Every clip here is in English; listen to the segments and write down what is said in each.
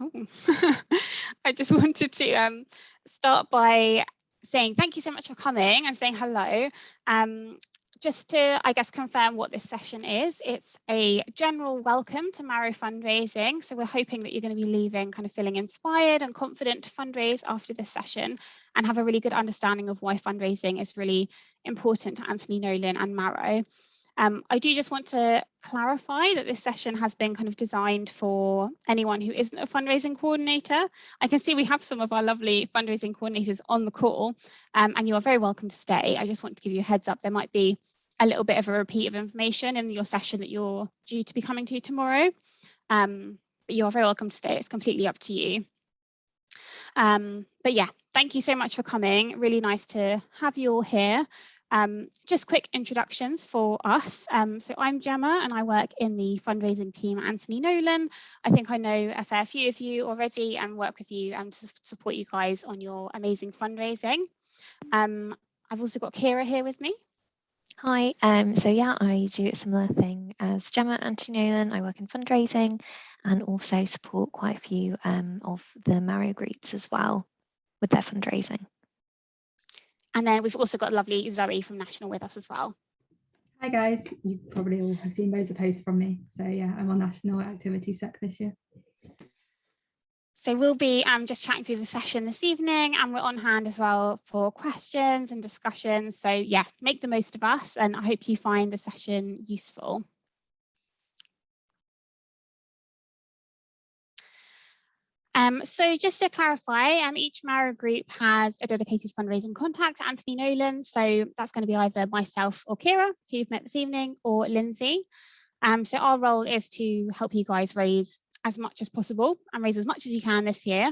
Oh. I just wanted to start by saying thank you so much for coming and saying hello. Just to, I guess, confirm what this session is, it's a general welcome to Marrow fundraising. So we're hoping that you're going to be leaving kind of feeling inspired and confident to fundraise after this session and have a really good understanding of why fundraising is really important to Anthony Nolan and Marrow. I do just want to clarify that this session has been kind of designed for anyone who isn't a fundraising coordinator. I can see we have some of our lovely fundraising coordinators on the call, and you are very welcome to stay. I just want to give you a heads up. There might be a little bit of a repeat of information in your session that you're due to be coming to tomorrow, but you are very welcome to stay. It's completely up to you. But yeah, thank you so much for coming. Really nice to have you all here. Just quick introductions for us. So I'm Gemma and I work in the fundraising team at Anthony Nolan. I think I know a fair few of you already and work with you and to support you guys on your amazing fundraising. I've also got Kira here with me. Hi, so yeah, I do a similar thing as Gemma at Anthony Nolan. I work in fundraising and also support quite a few of the Marrow groups as well with their fundraising. And then we've also got lovely Zoe from National with us as well. Hi guys, you probably all have seen loads of posts from me. So yeah, I'm on National Activity Sec this year. So we'll be just chatting through the session this evening and we're on hand as well for questions and discussions. So yeah, make the most of us and I hope you find the session useful. So just to clarify, each Marrow group has a dedicated fundraising contact to Anthony Nolan. So that's going to be either myself or Kira, who you've met this evening, or Lindsay. So our role is to help you guys raise as much as possible and raise as much as you can this year.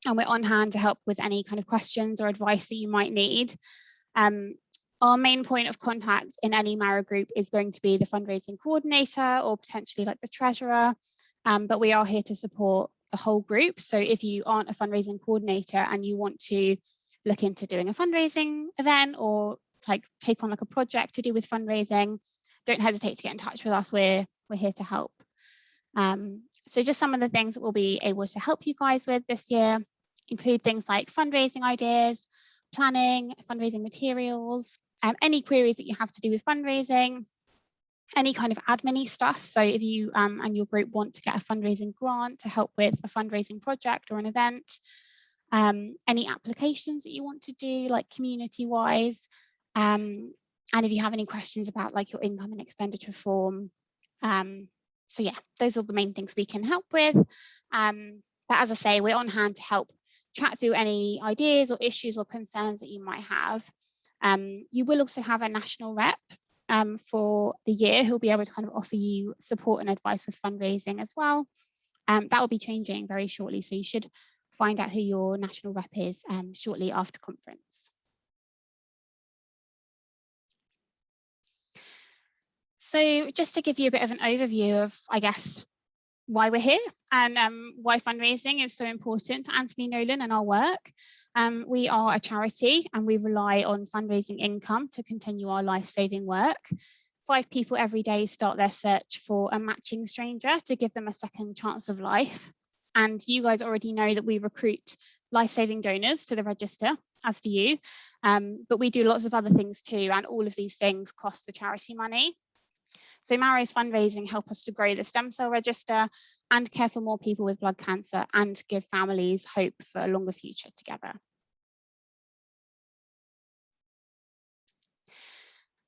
And we're on hand to help with any kind of questions or advice that you might need. Our main point of contact in any Marrow group is going to be the fundraising coordinator or potentially like the treasurer. But we are here to support the whole group. So if you aren't a fundraising coordinator and you want to look into doing a fundraising event or take on like a project to do with fundraising, don't hesitate to get in touch with us. We're here to help. So just some of the things that we'll be able to help you guys with this year include things like fundraising ideas, planning, fundraising materials, any queries that you have to do with fundraising, any kind of admin-y stuff. So if you and your group want to get a fundraising grant to help with a fundraising project or an event, any applications that you want to do like community-wise, and if you have any questions about like your income and expenditure form. So yeah, those are the main things we can help with. But as I say, we're on hand to help chat through any ideas or issues or concerns that you might have. You will also have a national rep for the year who'll be able to kind of offer you support and advice with fundraising as well. That will be changing very shortly, so you should find out who your national rep is shortly after conference. So just to give you a bit of an overview of, I guess, why we're here and why fundraising is so important to Anthony Nolan and our work. We are a charity and we rely on fundraising income to continue our life-saving work. 5 people every day start their search for a matching stranger to give them a second chance of life. And you guys already know that we recruit life-saving donors to the register, as do you. But we do lots of other things too, and all of these things cost the charity money. So Marrow's fundraising help us to grow the stem cell register and care for more people with blood cancer and give families hope for a longer future together.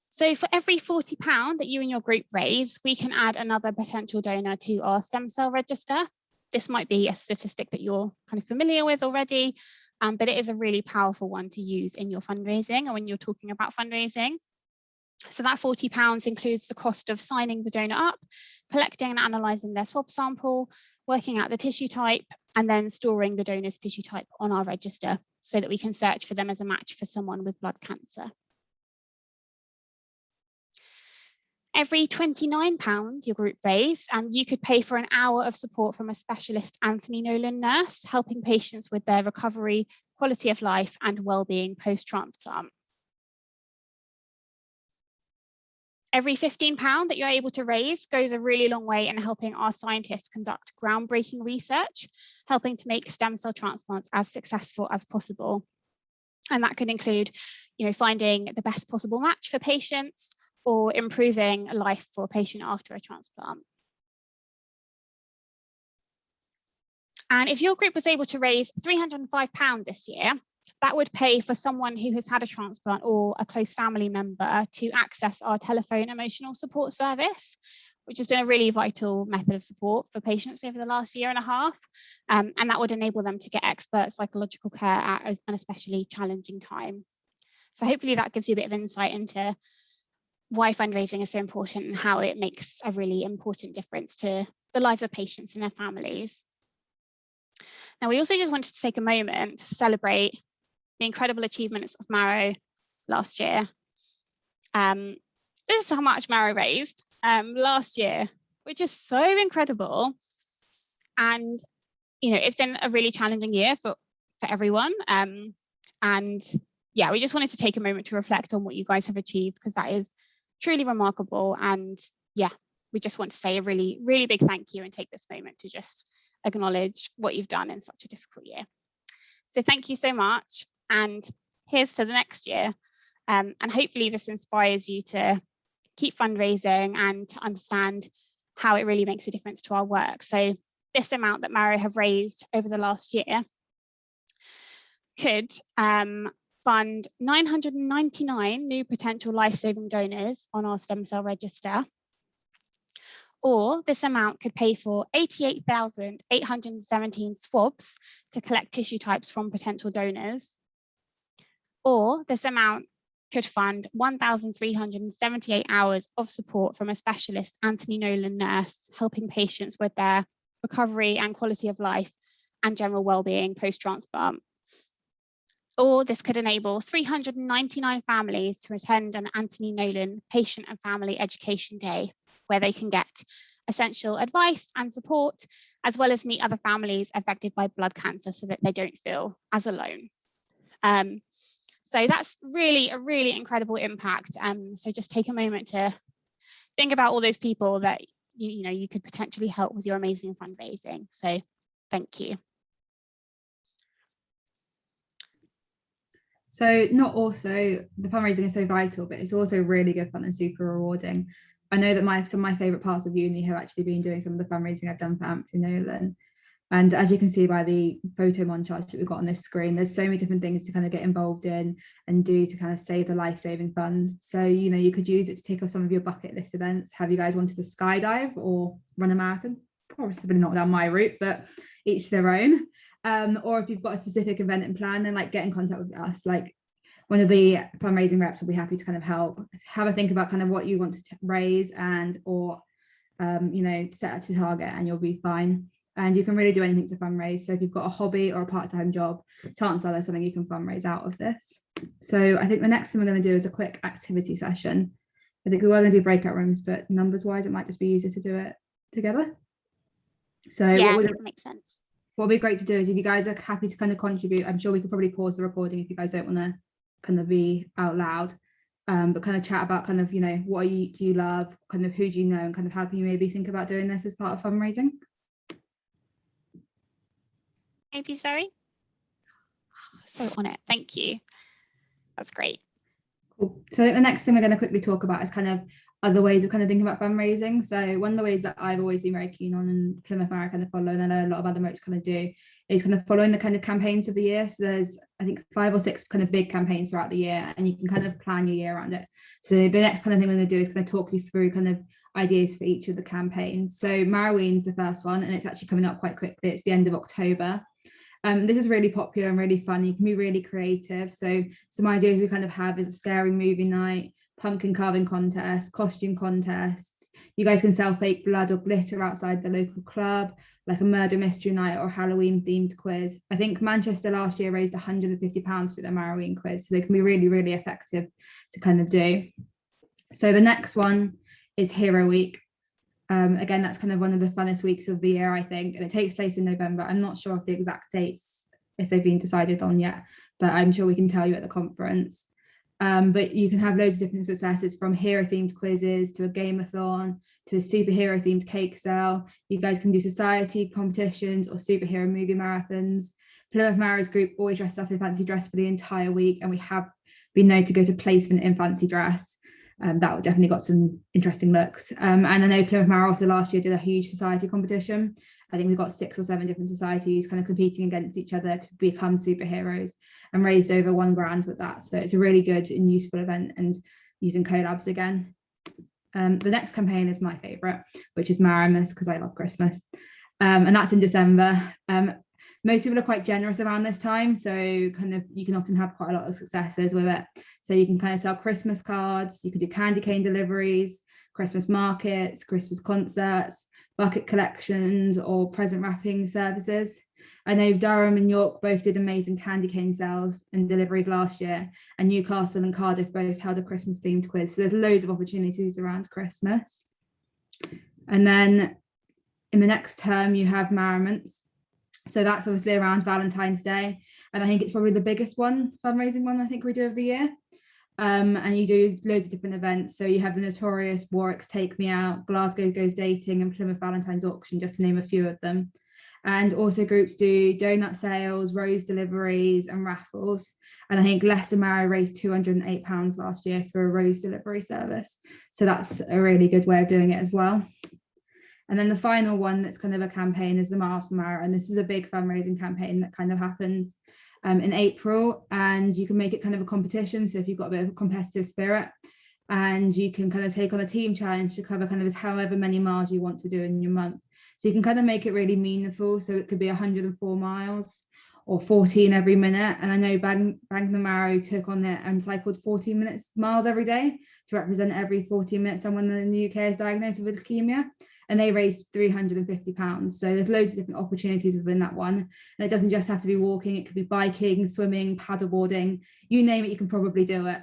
So for every £40 that you and your group raise, we can add another potential donor to our stem cell register. This might be a statistic that you're kind of familiar with already, but it is a really powerful one to use in your fundraising or when you're talking about fundraising. So that £40 includes the cost of signing the donor up, collecting and analysing their swab sample, working out the tissue type, and then storing the donor's tissue type on our register so that we can search for them as a match for someone with blood cancer. Every £29 your group raise, you could pay for an hour of support from a specialist Anthony Nolan nurse, helping patients with their recovery, quality of life, and well-being post-transplant. Every £15 that you're able to raise goes a really long way in helping our scientists conduct groundbreaking research, helping to make stem cell transplants as successful as possible. And that could include, finding the best possible match for patients or improving life for a patient after a transplant. And if your group was able to raise £305 this year, that would pay for someone who has had a transplant or a close family member to access our telephone emotional support service, which has been a really vital method of support for patients over the last year and a half. And that would enable them to get expert psychological care at an especially challenging time. So hopefully that gives you a bit of insight into why fundraising is so important and how it makes a really important difference to the lives of patients and their families. Now, we also just wanted to take a moment to celebrate the incredible achievements of Maro last year. This is how much Maro raised last year, which is so incredible. And, it's been a really challenging year for everyone. And yeah, we just wanted to take a moment to reflect on what you guys have achieved, because that is truly remarkable. And yeah, we just want to say a really, really big thank you and take this moment to just acknowledge what you've done in such a difficult year. So thank you so much. And here's to the next year. And hopefully this inspires you to keep fundraising and to understand how it really makes a difference to our work. So this amount that Maro have raised over the last year could fund 999 new potential life-saving donors on our stem cell register. Or this amount could pay for 88,817 swabs to collect tissue types from potential donors. Or this amount could fund 1,378 hours of support from a specialist Anthony Nolan nurse, helping patients with their recovery and quality of life and general well-being post-transplant. Or this could enable 399 families to attend an Anthony Nolan Patient and Family Education Day, where they can get essential advice and support, as well as meet other families affected by blood cancer so that they don't feel as alone. So that's really a really incredible impact. So just take a moment to think about all those people that you could potentially help with your amazing fundraising. So thank you. So not also, the fundraising is so vital, but it's also really good fun and super rewarding. I know that some of my favourite parts of uni have actually been doing some of the fundraising I've done for Anthony Nolan. And as you can see by the photo montage that we've got on this screen, there's so many different things to kind of get involved in and do to kind of save the life-saving funds. So, you could use it to tick off some of your bucket list events. Have you guys wanted to skydive or run a marathon? Probably not down my route, but each their own. Or if you've got a specific event in plan, then get in contact with us. One of the fundraising reps will be happy to kind of help. Have a think about kind of what you want to raise or set out to target, and you'll be fine. And you can really do anything to fundraise. So if you've got a hobby or a part-time job, chances are there's something you can fundraise out of this. So I think the next thing we're going to do is a quick activity session. I think we were going to do breakout rooms, but numbers-wise, it might just be easier to do it together. So yeah, that makes sense. What would be great to do is, if you guys are happy to kind of contribute, I'm sure we could probably pause the recording if you guys don't want to kind of be out loud, but kind of chat about kind of, what do you love, kind of who do you know, and kind of how can you maybe think about doing this as part of fundraising? Maybe Zoe? So on it, thank you. That's great. Cool. So I think the next thing we're going to quickly talk about is kind of other ways of kind of thinking about fundraising. So one of the ways that I've always been very keen on, and Plymouth Mara kind of follow, and I know a lot of other moats kind of do, is kind of following the kind of campaigns of the year. So there's, I think, 5 or 6 kind of big campaigns throughout the year, and you can kind of plan your year around it. So the next kind of thing we're going to do is kind of talk you through kind of ideas for each of the campaigns. So Maroween's the first one, and it's actually coming up quite quickly. It's the end of October. This is really popular and really fun. You can be really creative. So some ideas we kind of have is a scary movie night, pumpkin carving contest, costume contests. You guys can sell fake blood or glitter outside the local club, like a murder mystery night or Halloween themed quiz. I think Manchester last year raised £150 for their Maroween quiz, so they can be really, really effective to kind of do. So the next one is Hero Week. Again, that's kind of one of the funnest weeks of the year, I think, and it takes place in November. I'm not sure of the exact dates, if they've been decided on yet, but I'm sure we can tell you at the conference. But you can have loads of different successes, from hero themed quizzes to a game-a-thon to a superhero themed cake sale. You guys can do society competitions or superhero movie marathons. Plymouth Maro's group always dress up in fancy dress for the entire week, and we have been known to go to placement in fancy dress. That definitely got some interesting looks. And I know Plymouth Maro also last year did a huge society competition. I think we've got 6 or 7 different societies kind of competing against each other to become superheroes, and raised over £1,000 with that. So it's a really good and useful event, and using collabs again. The next campaign is my favourite, which is Maramus, because I love Christmas. And that's in December. Most people are quite generous around this time, so kind of you can often have quite a lot of successes with it. So you can kind of sell Christmas cards, you can do candy cane deliveries, Christmas markets, Christmas concerts, bucket collections, or present wrapping services. I know Durham and York both did amazing candy cane sales and deliveries last year, and Newcastle and Cardiff both held a Christmas themed quiz. So there's loads of opportunities around Christmas. And then in the next term, you have Merriments. So that's obviously around Valentine's Day. And I think it's probably the biggest one, fundraising one, I think we do of the year. And you do loads of different events. So you have the notorious Warwick's Take Me Out, Glasgow Goes Dating, and Plymouth Valentine's Auction, just to name a few of them. And also groups do donut sales, rose deliveries, and raffles. And I think Leicester Maro raised £208 last year through a rose delivery service. So that's a really good way of doing it as well. And then the final one that's kind of a campaign is the Miles for Mara. And this is a big fundraising campaign that kind of happens in April, and you can make it kind of a competition. So if you've got a bit of a competitive spirit, and you can kind of take on a team challenge to cover kind of however many miles you want to do in your month. So you can kind of make it really meaningful. So it could be 104 miles or 14 every minute. And I know Bang the Maro took on it and cycled 14 miles every day to represent every 14 minutes someone in the UK is diagnosed with leukemia. And they raised £350. So there's loads of different opportunities within that one. And it doesn't just have to be walking, it could be biking, swimming, paddleboarding, you name it, you can probably do it.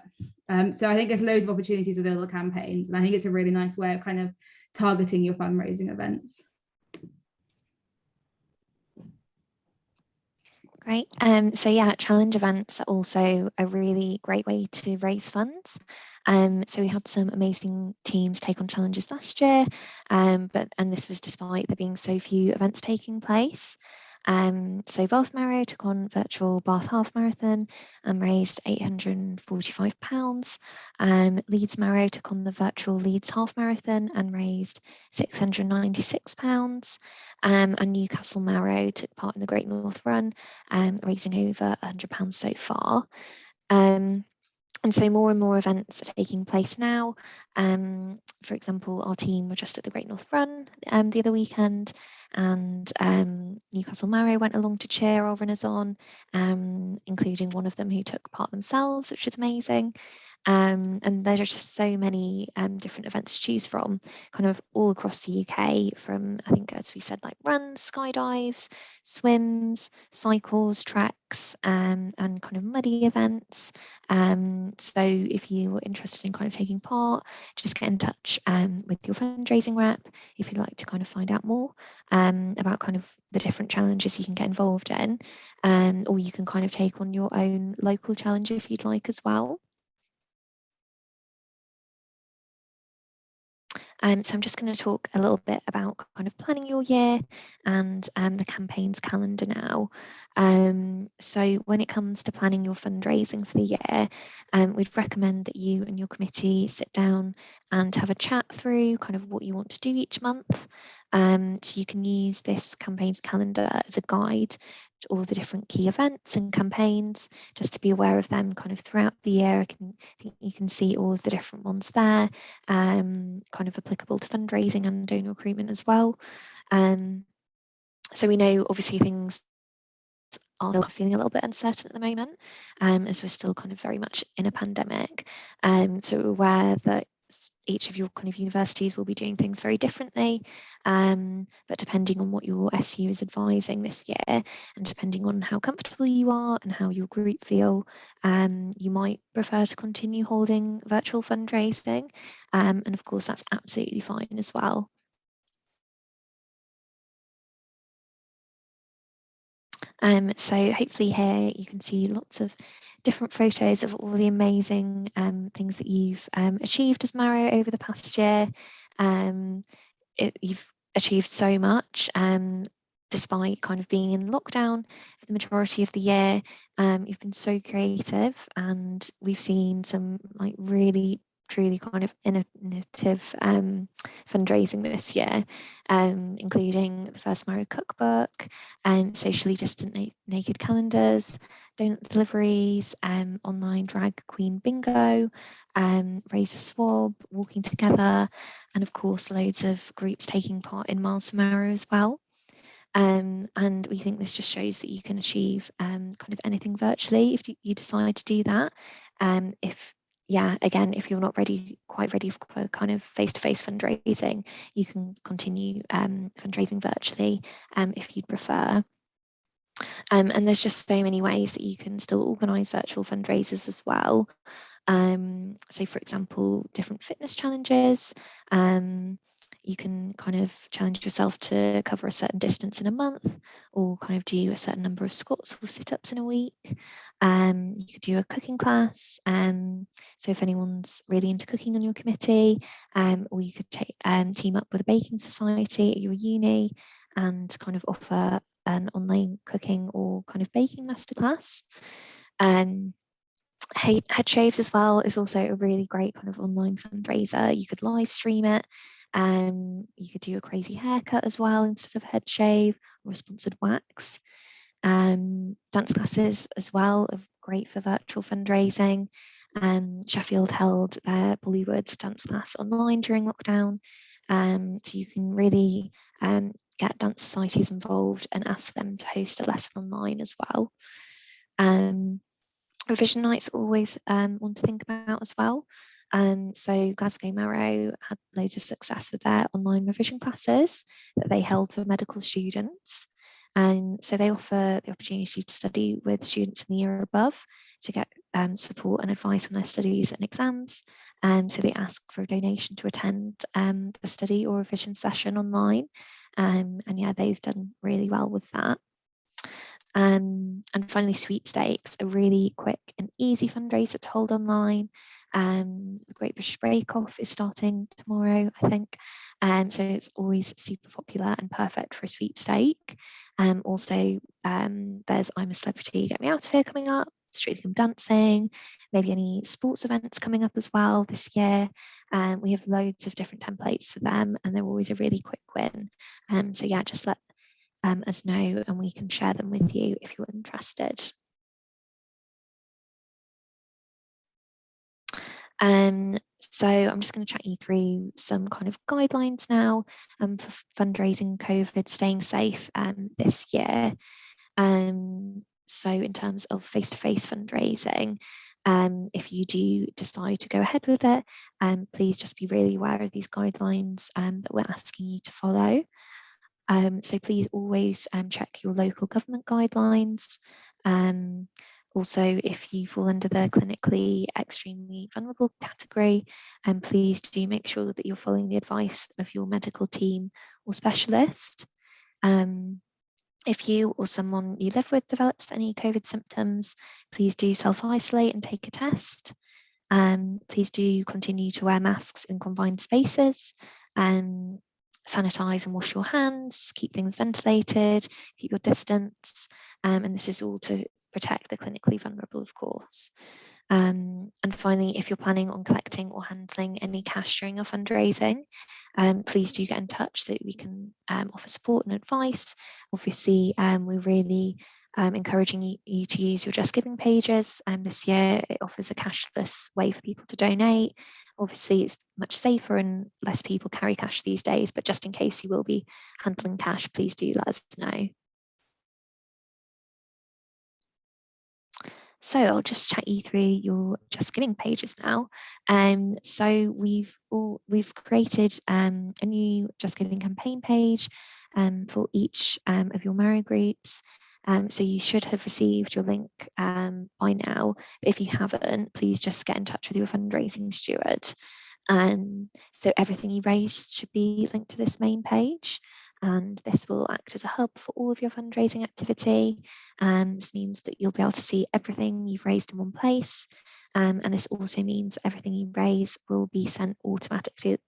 So I think there's loads of opportunities with all the campaigns. And I think it's a really nice way of kind of targeting your fundraising events. Great. So yeah, challenge events are also a really great way to raise funds. So we had some amazing teams take on challenges last year, and this was despite there being so few events taking place. So Bath Maro took on virtual Bath Half Marathon and raised £845. Leeds Maro took on the virtual Leeds Half Marathon and raised £696. And Newcastle Maro took part in the Great North Run, raising over £100 so far. And so more and more events are taking place now. For example, our team were just at the Great North Run the other weekend, and Newcastle Maro went along to cheer our runners on, including one of them who took part themselves, which is amazing. And there are just so many different events to choose from, kind of all across the UK, from, I think, as we said, like runs, skydives, swims, cycles, treks, and kind of muddy events. So if you are interested in kind of taking part, just get in touch with your fundraising rep if you'd like to kind of find out more about kind of the different challenges you can get involved in, or you can kind of take on your own local challenge if you'd like as well. So I'm just going to talk a little bit about kind of planning your year and the campaign's calendar now. So when it comes to planning your fundraising for the year, we'd recommend that you and your committee sit down and have a chat through kind of what you want to do each month. So you can use this campaign's calendar as a guide to all the different key events and campaigns, just to be aware of them kind of throughout the year. I think you can see all of the different ones there, kind of applicable to fundraising and donor recruitment as well. So we know obviously things are feeling a little bit uncertain at the moment, as we're still kind of very much in a pandemic. So we're aware that each of your kind of universities will be doing things very differently, but depending on what your SU is advising this year, and depending on how comfortable you are and how your group feel, you might prefer to continue holding virtual fundraising, and of course that's absolutely fine as well. So hopefully here you can see lots of different photos of all the amazing things that you've achieved as Maro over the past year. You've achieved so much despite kind of being in lockdown for the majority of the year. You've been so creative, and we've seen some like really truly kind of innovative fundraising this year, including the first Maro cookbook, socially distant naked calendars, donut deliveries, online drag queen bingo, raise a swab, walking together, and of course loads of groups taking part in Miles to Maro as well. And we think this just shows that you can achieve kind of anything virtually if you decide to do that. If you're not quite ready for kind of face-to-face fundraising, you can continue fundraising virtually if you'd prefer. And there's just so many ways that you can still organise virtual fundraisers as well. So for example, different fitness challenges. You can kind of challenge yourself to cover a certain distance in a month, or kind of do a certain number of squats or sit-ups in a week. You could do a cooking class. So if anyone's really into cooking on your committee, or you could team up with a baking society at your uni and kind of offer an online cooking or kind of baking masterclass. Head shaves as well is also a really great kind of online fundraiser. You could live stream it. You could do a crazy haircut as well instead of head shave, or a sponsored wax. Dance classes as well are great for virtual fundraising. Sheffield held their Bollywood dance class online during lockdown. So you can really get dance societies involved and ask them to host a lesson online as well. Revision nights always one to think about as well. So Glasgow Maro had loads of success with their online revision classes that they held for medical students. So they offer the opportunity to study with students in the year above to get support and advice on their studies and exams. So they ask for a donation to attend the study or revision session online. And yeah, they've done really well with that. And finally, Sweepstakes, a really quick and easy fundraiser to hold online. The Great British Bake Off is starting tomorrow, I think. So it's always super popular and perfect for a sweepstake. Also, there's I'm a Celebrity, Get Me Out of Here coming up, Strictly Come Dancing, maybe any sports events coming up as well this year. We have loads of different templates for them, and they're always a really quick win. So yeah, just let us know and we can share them with you if you're interested. So I'm just going to chat you through some kind of guidelines now for fundraising COVID, staying safe this year. So in terms of face-to-face fundraising, if you do decide to go ahead with it, please just be really aware of these guidelines that we're asking you to follow. So please always check your local government guidelines. Also, if you fall under the clinically extremely vulnerable category, please do make sure that you're following the advice of your medical team or specialist. If you or someone you live with develops any COVID symptoms, please do self-isolate and take a test. Please do continue to wear masks in confined spaces. Sanitize and wash your hands, keep things ventilated, keep your distance, and this is all to protect the clinically vulnerable, of course. And finally, if you're planning on collecting or handling any cash during your fundraising, please do get in touch so that we can offer support and advice. Obviously, we're really encouraging you to use your Just Giving pages, and this year it offers a cashless way for people to donate. Obviously, it's much safer and less people carry cash these days, but just in case you will be handling cash, please do let us know. So I'll just chat you through your Just Giving pages now. So we've created a new Just Giving campaign page for each of your Maro groups. So you should have received your link by now. But if you haven't, please just get in touch with your fundraising steward. So everything you raised should be linked to this main page. and this will act as a hub for all of your fundraising activity. This means that you'll be able to see everything you've raised in one place, and this also means everything you raise will be sent automatically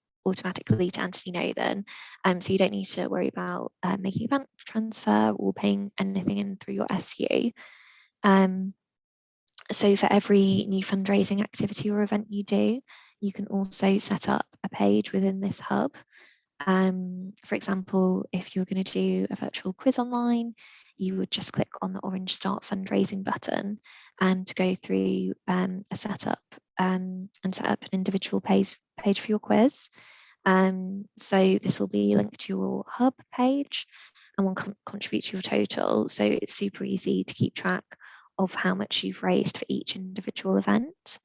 to Anthony Nolan, so you don't need to worry about making a bank transfer or paying anything in through your SU. So for every new fundraising activity or event you do, you can also set up a page within this hub. For example, if you're going to do a virtual quiz online, you would just click on the orange Start Fundraising button to go through a setup and set up an individual page for your quiz. So this will be linked to your hub page and will contribute to your total. So it's super easy to keep track of how much you've raised for each individual event.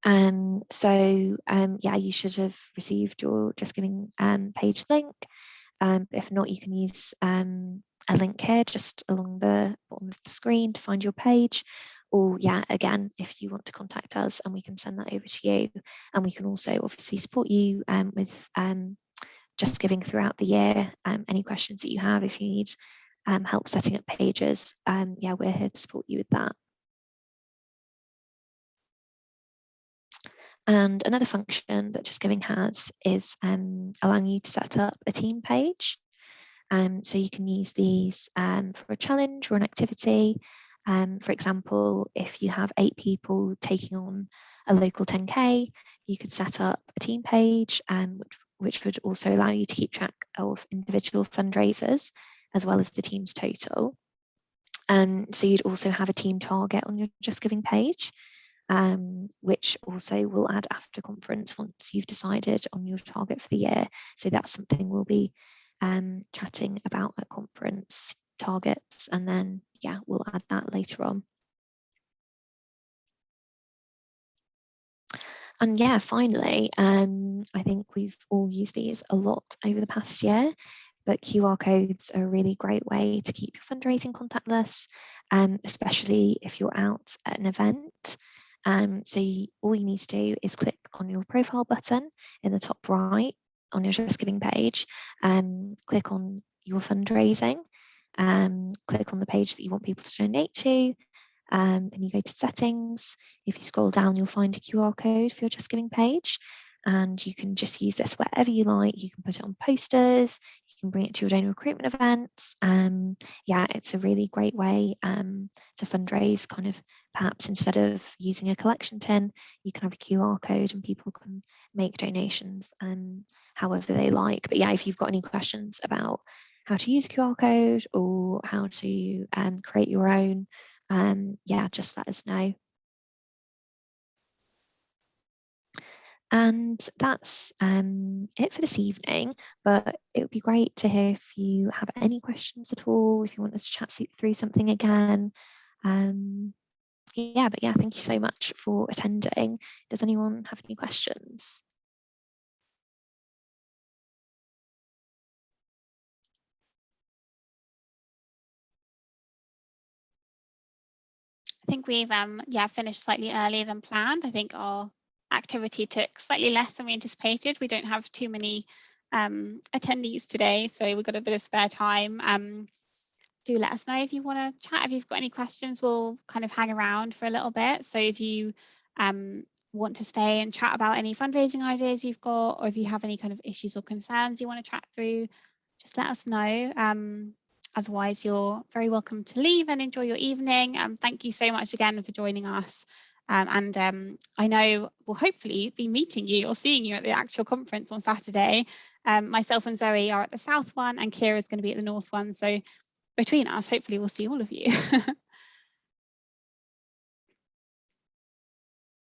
Yeah, you should have received your Just Giving page link. If not, you can use a link here just along the bottom of the screen to find your page. Or yeah, again, if you want to contact us and we can send that over to you. And we can also obviously support you with Just Giving throughout the year. Any questions that you have, if you need help setting up pages, yeah, we're here to support you with that. And another function that Just Giving has is allowing you to set up a team page. So you can use these for a challenge or an activity. For example, if you have 8 people taking on a local 10K, you could set up a team page, which would also allow you to keep track of individual fundraisers as well as the team's total. So you'd also have a team target on your Just Giving page, which also will add after conference once you've decided on your target for the year. So that's something we'll be chatting about at conference, targets, and then yeah, we'll add that later on. And yeah, finally, I think we've all used these a lot over the past year, but QR codes are a really great way to keep your fundraising contactless, especially if you're out at an event. So all you need to do is click on your profile button in the top right on your Just Giving page, click on your fundraising, click on the page that you want people to donate to, then you go to settings. If you scroll down, you'll find a QR code for your Just Giving page, and you can just use this wherever you like. You can put it on posters, you can bring it to your donor recruitment events. Yeah, it's a really great way to fundraise. Kind of perhaps instead of using a collection tin, you can have a QR code and people can make donations however they like. But yeah, if you've got any questions about how to use a QR code or how to create your own, yeah, just let us know. And that's it for this evening, but it would be great to hear if you have any questions at all, if you want us to chat through something again. Yeah, but yeah, thank you so much for attending. Does anyone have any questions? I think we've yeah, finished slightly earlier than planned. I think our activity took slightly less than we anticipated. We don't have too many attendees today, so we've got a bit of spare time. Do let us know if you want to chat. If you've got any questions, we'll kind of hang around for a little bit. So if you want to stay and chat about any fundraising ideas you've got, or if you have any kind of issues or concerns you want to chat through, just let us know. Otherwise, you're very welcome to leave and enjoy your evening. Thank you so much again for joining us. I know we'll hopefully be meeting you or seeing you at the actual conference on Saturday. Myself and Zoe are at the south one and Kira's going to be at the north one. So between us, hopefully we'll see all of you.